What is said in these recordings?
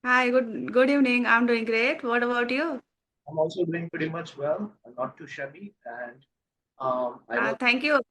Hi, good evening. I'm doing great. What about you? I'm also doing pretty much well, not too shabby. And I was Thank you.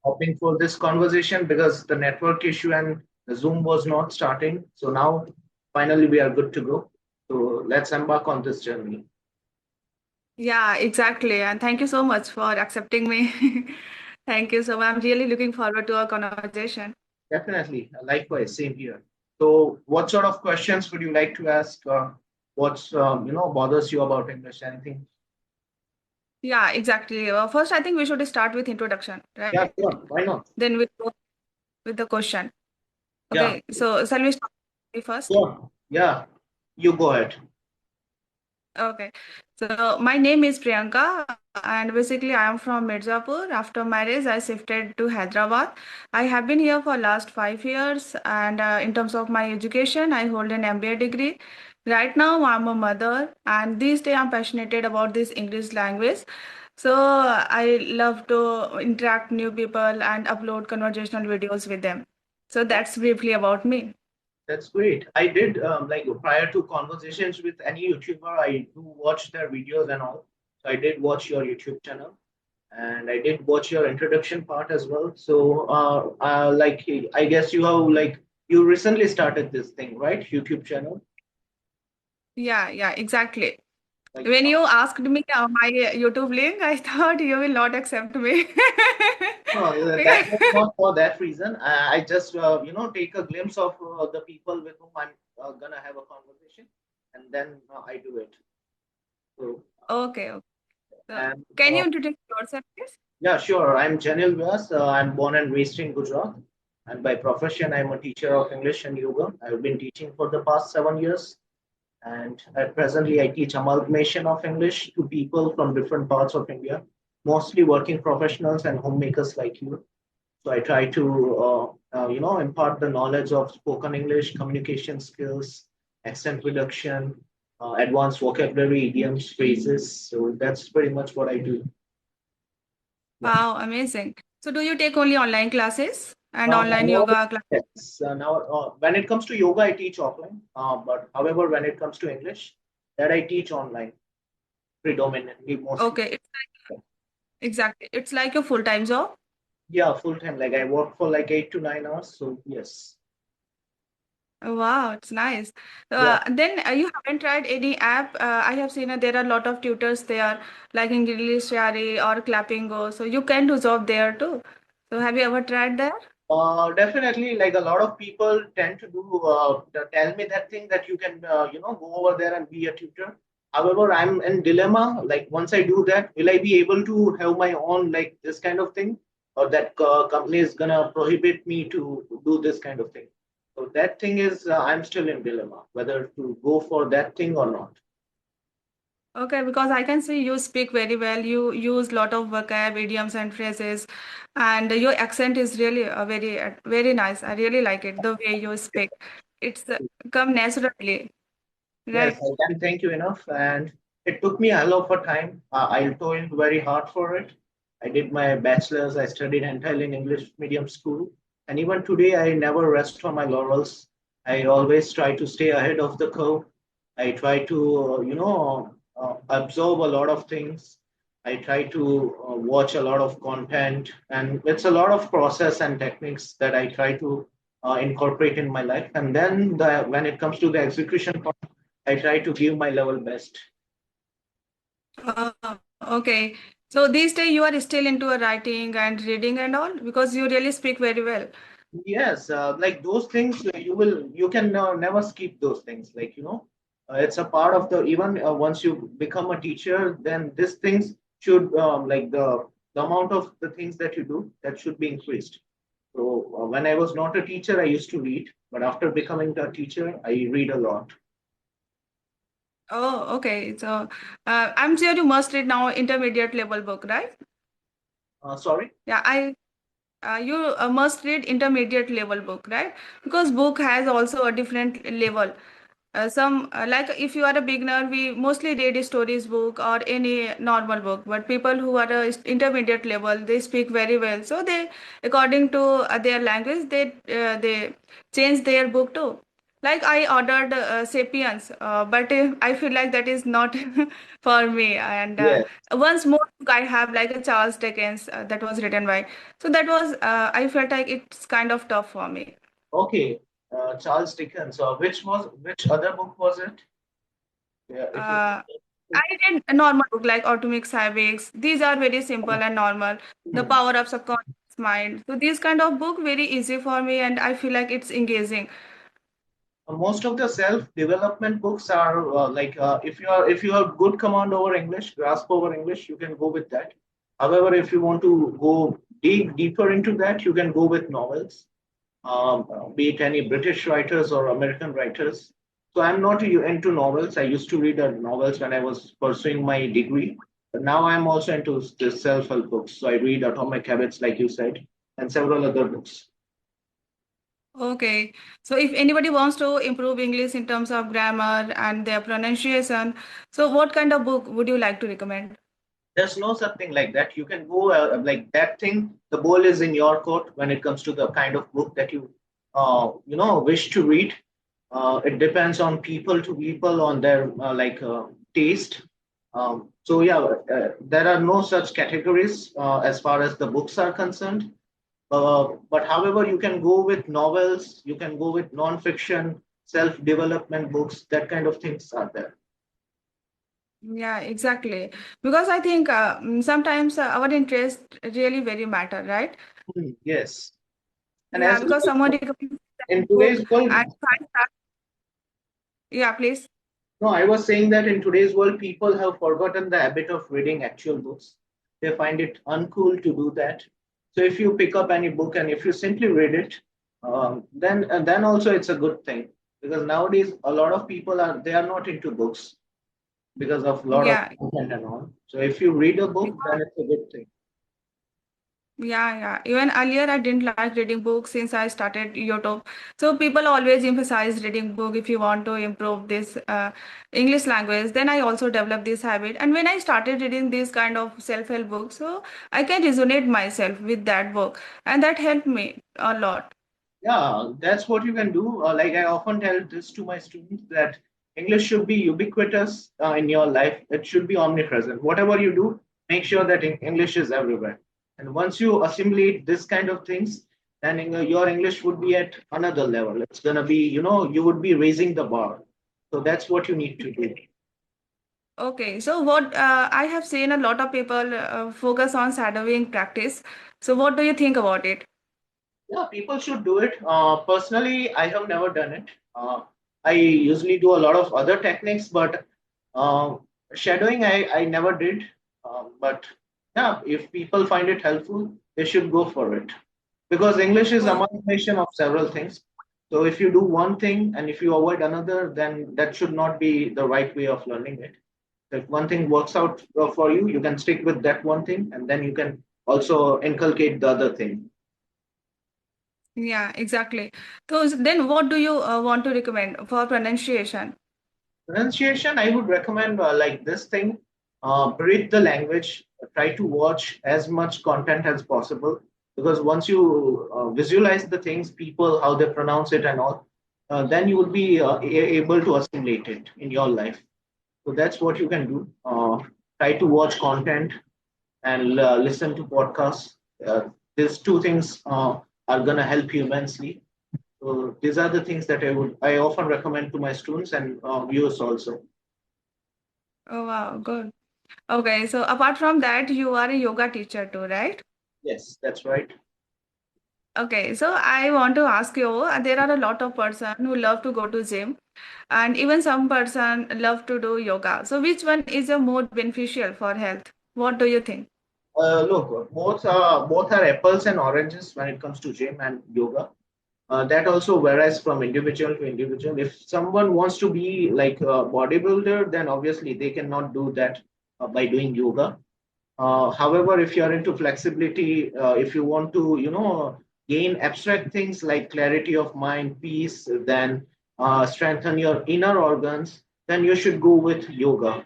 hoping for this conversation because the network issue and the Zoom was not starting. So now finally we are good to go. So let's embark on this journey. Yeah, exactly. And thank you so much for accepting me. Thank you so much. I'm really looking forward to our conversation. Definitely. Likewise, same here. So what sort of questions would you like to ask? What's bothers you about English? Anything? Yeah, exactly. First, I think we should start with introduction, Yeah, right? sure. Why not? Then we go with the question. Yeah, Okay, so shall we start first? sure. Yeah, you go ahead. Okay, so my name is Priyanka, and basically I am from Mirzapur. After marriage, I shifted to Hyderabad. I have been here for last 5 years, and in terms of my education, I hold an MBA degree. Right now, I'm a mother, and these days I'm passionate about this English language. So I love to interact new people and upload conversational videos with them. So that's briefly about me. That's great. I did like prior to conversations with any YouTuber, I do watch their videos and all. So I did watch your YouTube channel, and I did watch your introduction part as well. So like I guess you have like you recently started this thing, right? YouTube channel. Yeah, exactly. Like When you asked me my YouTube link, I thought you will not accept me. that Because- was not for that reason. I just take a glimpse of the people with whom I'm gonna have a conversation, and then I do it. So Okay. So, and can you introduce yourself, please? Yeah, sure. I'm Janil Vyas. I'm born and raised in Gujarat. And by profession, I'm a teacher of English and yoga. I've been teaching for the past 7 years. And at presently, I teach amalgamation of English to people from different parts of India, mostly working professionals and homemakers like you. So I try to, impart the knowledge of spoken English, communication skills, accent reduction, advanced vocabulary, idioms, phrases. So that's pretty much what I do. Yeah. Wow, amazing. So, do you take only online classes and online Now, yoga classes? yes. Now, when it comes to yoga, I teach offline. But however, when it comes to English, that I teach online predominantly, mostly. Okay, exactly. It's like a full-time job. Yeah, full time. Like I work for like 8 to 9 hours. So yes. Wow, it's nice. Yeah. Then you haven't tried any app. I have seen there are a lot of tutors there, like English Shari or Clapping Go. So you can do job there too. So have you ever tried that? Definitely, like a lot of people tend to do tell me that thing that you can go over there and be a tutor. However, I'm in dilemma. Like once I do that, will I be able to have my own like this kind of thing, or that company is gonna prohibit me to do this kind of thing? So that thing is I'm still in dilemma whether to go for that thing or not. Okay, because I can see you speak very well. You use lot of vocab, idioms, and phrases, and your accent is really very nice. I really like it the way you speak. It's come naturally, Yes, right? I can thank you enough. And it took me a hell of a time. I toiled very hard for it. I did my bachelor's. I studied entirely in English medium school. And even today, I never rest on my laurels. I always try to stay ahead of the curve. I try to, absorb a lot of things. I try to watch a lot of content. And it's a lot of process and techniques that I try to incorporate in my life. And then when it comes to the execution part, I try to give my level best. Okay. So these days you are still into a writing and reading and all because you really speak very well. Yes, like those things you can never skip those things. Like it's a part of the even once you become a teacher, then these things should like the amount of the things that you do that should be increased. So when I was not a teacher, I used to read, but after becoming a teacher, I read a lot. Oh, okay. So I'm sure you must read now intermediate level book, right? Sorry. Yeah, I you must read intermediate level book, right? Because book has also a different level. Some like if you are a beginner, we mostly read stories book or any normal book. But people who are intermediate level, they speak very well. So they, according to their language, they change their book too. Like I ordered Sapiens, but I feel like that is not for me. And Yeah. once more book I have like a Charles Dickens that was written by. So that was I felt like it's kind of tough for me. Okay. Charles Dickens. Which other book was it? Yeah, if you. I read a normal book like Atomic Habits. These are very simple and normal. The Hmm. Power of Subconscious Mind. So these kind of book very easy for me, and I feel like it's engaging. Most of the self-development books are if you are good command over English, grasp over English, you can go with that. However, if you want to go deeper into that, you can go with novels, be it any British writers or American writers. So I'm not into novels. I used to read novels when I was pursuing my degree, but now I'm also into the self-help books. So I read Atomic Habits, like you said, and several other books. Okay. So if anybody wants to improve English in terms of grammar and their pronunciation, so what kind of book would you like to recommend? There's no such thing like that. You can go like that thing. The ball is in your court when it comes to the kind of book that you wish to read. It depends on people to people on their taste. So yeah, there are no such categories as far as the books are concerned. But however, you can go with novels, you can go with non-fiction, self-development books. That kind of things are there. Yeah, exactly. Because I think sometimes our interest really very matter, right? Yes. And Yeah, as because someone recommends in a book today's world, and if I start, yeah, please. no, I was saying that in today's world, people have forgotten the habit of reading actual books. They find it uncool to do that. So if you pick up any book and if you simply read it, then also it's a good thing, because nowadays a lot of people are not into books because of a lot of Yeah, content and all. So if you read a book, then because it's a good thing. yeah. Even earlier, I didn't like reading books since I started YouTube. So people always emphasize reading book if you want to improve this English language. Then I also developed this habit. And when I started reading this kind of self-help books, so I can resonate myself with that book, and that helped me a lot. Yeah, that's what you can do. Like I often tell this to my students that English should be ubiquitous in your life. It should be omnipresent. Whatever you do, make sure that English is everywhere. And once you assimilate this kind of things, then your English would be at another level. It's gonna be, you would be raising the bar. So that's what you need to do. Okay, so what I have seen a lot of people focus on shadowing practice. So what do you think about it? Yeah, people should do it. Personally, I have never done it. I usually do a lot of other techniques, but uh, shadowing I never did. But yeah, if people find it helpful, they should go for it. Because English is Oh, amalgamation of several things. So if you do one thing and if you avoid another, then that should not be the right way of learning it. If one thing works out for you, you can stick with that one thing, and then you can also inculcate the other thing. yeah, exactly. So then what do you want to recommend for pronunciation? Pronunciation, I would recommend like this thing. Read the language, try to watch as much content as possible, because once you visualize the things, people, how they pronounce it and all, then you will be able to assimilate it in your life. So that's what you can do. Try to watch content and listen to podcasts. These two things are going to help you immensely. So these are the things that I often recommend to my students and viewers also. Oh, wow, good. Okay, so apart from that, you are a yoga teacher too, right? Yes, that's right. Okay, so I want to ask you, there are a lot of person who love to go to gym and even some person love to do yoga. So which one is a more beneficial for health? What do you think? Look, both are apples and oranges when it comes to gym and yoga. That also varies from individual to individual. If someone wants to be like a bodybuilder, then obviously they cannot do that by doing yoga. However, if you're into flexibility, if you want to, gain abstract things like clarity of mind, peace, then strengthen your inner organs, then you should go with yoga.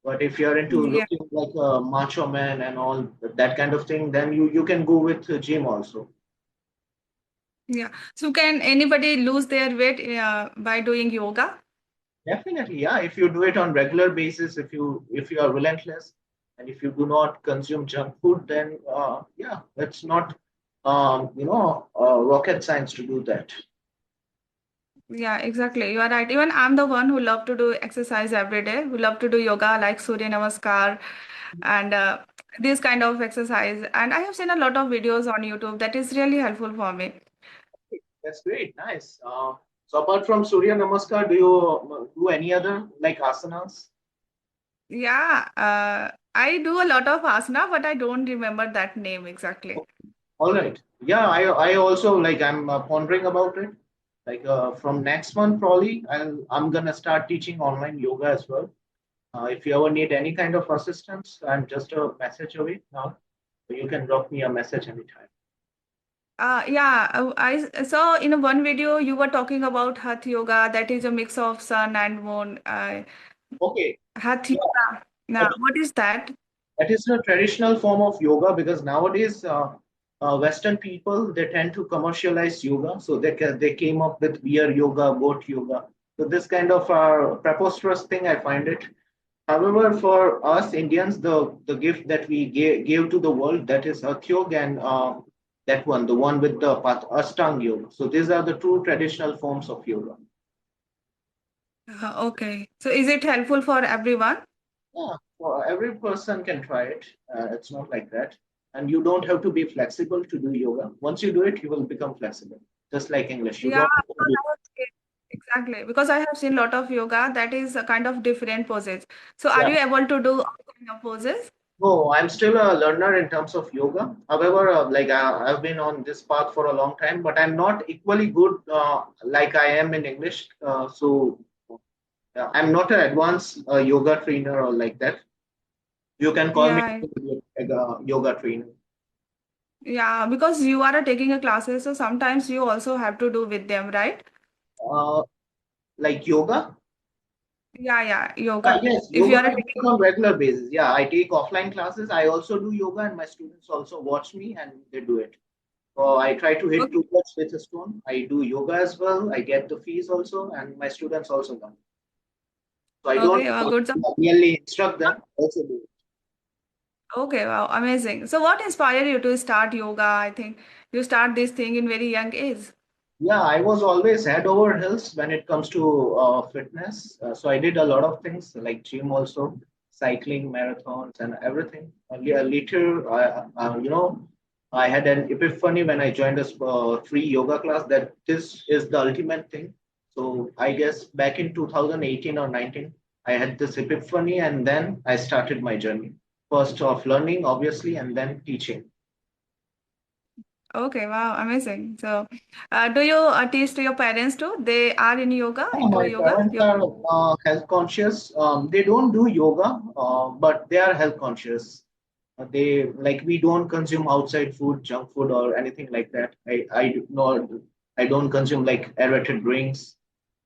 But if you're into Yeah. looking like a macho man and all that kind of thing, then you can go with gym also. Yeah. So can anybody lose their weight by doing yoga? Definitely, yeah. If you do it on regular basis, if you are relentless, and if you do not consume junk food, then yeah, it's not rocket science to do that. Yeah, exactly. You are right. Even I'm the one who love to do exercise every day. Who love to do yoga like Surya Namaskar and this kind of exercise. And I have seen a lot of videos on YouTube that is really helpful for me. That's great, nice. So apart from Surya Namaskar, do you do any other like asanas? Yeah, I do a lot of asana, but I don't remember that name exactly. All right. Yeah, I also like I'm pondering about it. Like from next month, probably I'm gonna start teaching online yoga as well. If you ever need any kind of assistance, I'm just a message away now. So you can drop me a message anytime. Yeah, I saw in one video you were talking about Hatha Yoga, that is a mix of sun and moon. Okay. Hatha Yeah, Yoga. Now, that, what is that? that is a traditional form of yoga because nowadays Western people they tend to commercialize yoga, so they came up with beer yoga, goat yoga. So this kind of preposterous thing, I find it. However, for us Indians, the gift that we gave to the world, that is Hatha Yoga and that one, the one with the Ashtanga Yoga. So these are the true traditional forms of yoga. Okay. So is it helpful for everyone? Yeah, well, every person can try it. It's not like that. And you don't have to be flexible to do yoga. Once you do it, you will become flexible. Just like English. You Yeah, don't have to because be. I have seen, exactly. Because I have seen a lot of yoga that is a kind of different poses. So are Yeah. you able to do all kind of poses? No, I'm still a learner in terms of yoga. However, I've been on this path for a long time, but I'm not equally good like I am in English. So I'm not an advanced yoga trainer or like that. You can call me Yeah. a yoga trainer. Yeah, because you are taking a classes, so sometimes you also have to do with them, right? Uh, like yoga. Yeah, yoga. Yes, If yoga you are I do taking, it on regular basis. Yeah, I take offline classes. I also do yoga, and my students also watch me and they do it. So I try to hit okay, two birds with a stone. I do yoga as well. I get the fees also, and my students also learn. So I don't okay, good. So, really instruct them. Also do it. okay, wow, amazing. So what inspired you to start yoga? I think you start this thing in very young age. Yeah, I was always head over heels when it comes to fitness. So I did a lot of things like gym also, cycling, marathons, and everything. Later, I had an epiphany when I joined a free yoga class that this is the ultimate thing. So I guess back in 2018 or 19, I had this epiphany, and then I started my journey. First of learning, obviously, and then teaching. Okay, wow, amazing. So, do you teach to your parents too? They are in yoga, Yeah, into my yoga? parents are health conscious. They don't do yoga, but they are health conscious. They like we don't consume outside food, junk food, or anything like that. I don't consume like aerated drinks.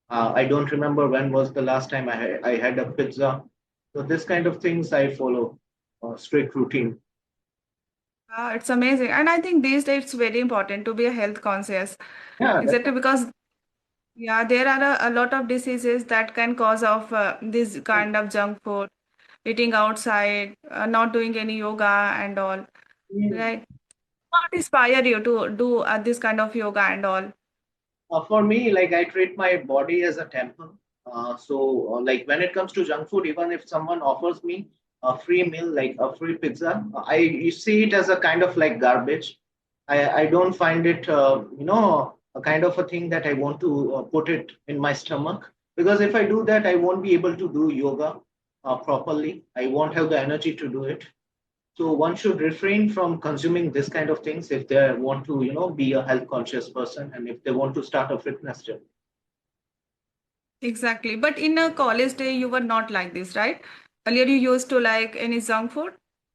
I don't remember when was the last time I had a pizza. So this kind of things I follow strict routine. Wow, it's amazing. And I think these days it's very important to be a health conscious. Yeah, Exactly definitely. because yeah, there are a lot of diseases that can cause of this kind of junk food, eating outside, not doing any yoga and all, right? What inspire you to do this kind of yoga and all? For me, like I treat my body as a temple. Like when it comes to junk food, even if someone offers me a free meal, like a free pizza, I you see it as a kind of like garbage. I don't find it, a kind of a thing that I want to put it in my stomach because if I do that, I won't be able to do yoga properly. I won't have the energy to do it. So one should refrain from consuming this kind of things if they want to, be a health conscious person and if they want to start a fitness journey. Exactly. But in a college day, you were not like this, right? Earlier, you used to like any junk food.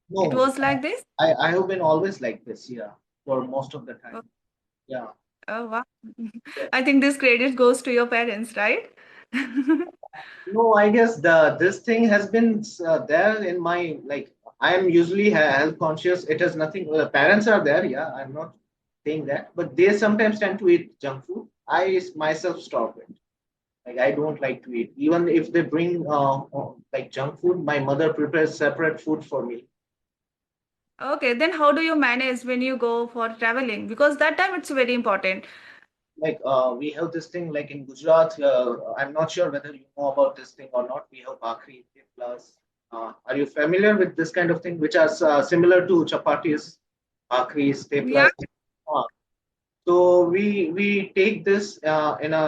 It No, was like this. I have been always like this, yeah, for most of the Oh, time. Yeah. oh, wow. Yeah. I think this credit goes to your parents, right? No, I guess this thing has been there in my like I am usually health conscious. It has nothing. Parents are there, yeah. I'm not saying that, but they sometimes tend to eat junk food. I myself stop it. Like I don't like to eat. Even if they bring like junk food, my mother prepares separate food for me. Okay, then how do you manage when you go for traveling? Because that time it's very important. Like we have this thing like in Gujarat. I'm not sure whether you know about this thing or not. We have bhakri, theplas. Are you familiar with this kind of thing, which are similar to chapatis, bhakris, Yeah, theplas? Uh, so we take this in a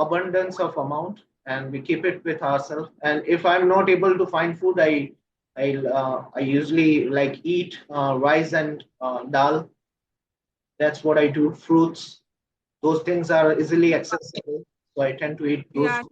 abundance of amount, and we keep it with ourselves. And if I'm not able to find food, I usually like eat rice and dal. That's what I do. Fruits, those things are easily accessible, so I tend to eat those. yeah,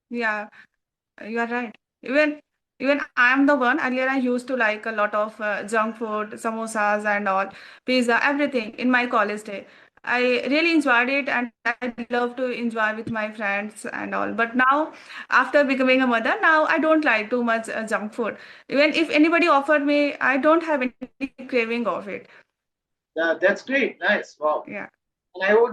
yeah. You are right. Even even I am the one. Earlier, I used to like a lot of junk food, samosas and all, pizza, everything in my college day. I really enjoyed it, and I love to enjoy with my friends and all. But now, after becoming a mother, now I don't like too much junk food. Even if anybody offered me, I don't have any craving of it. That's great, nice, wow. Yeah. And I would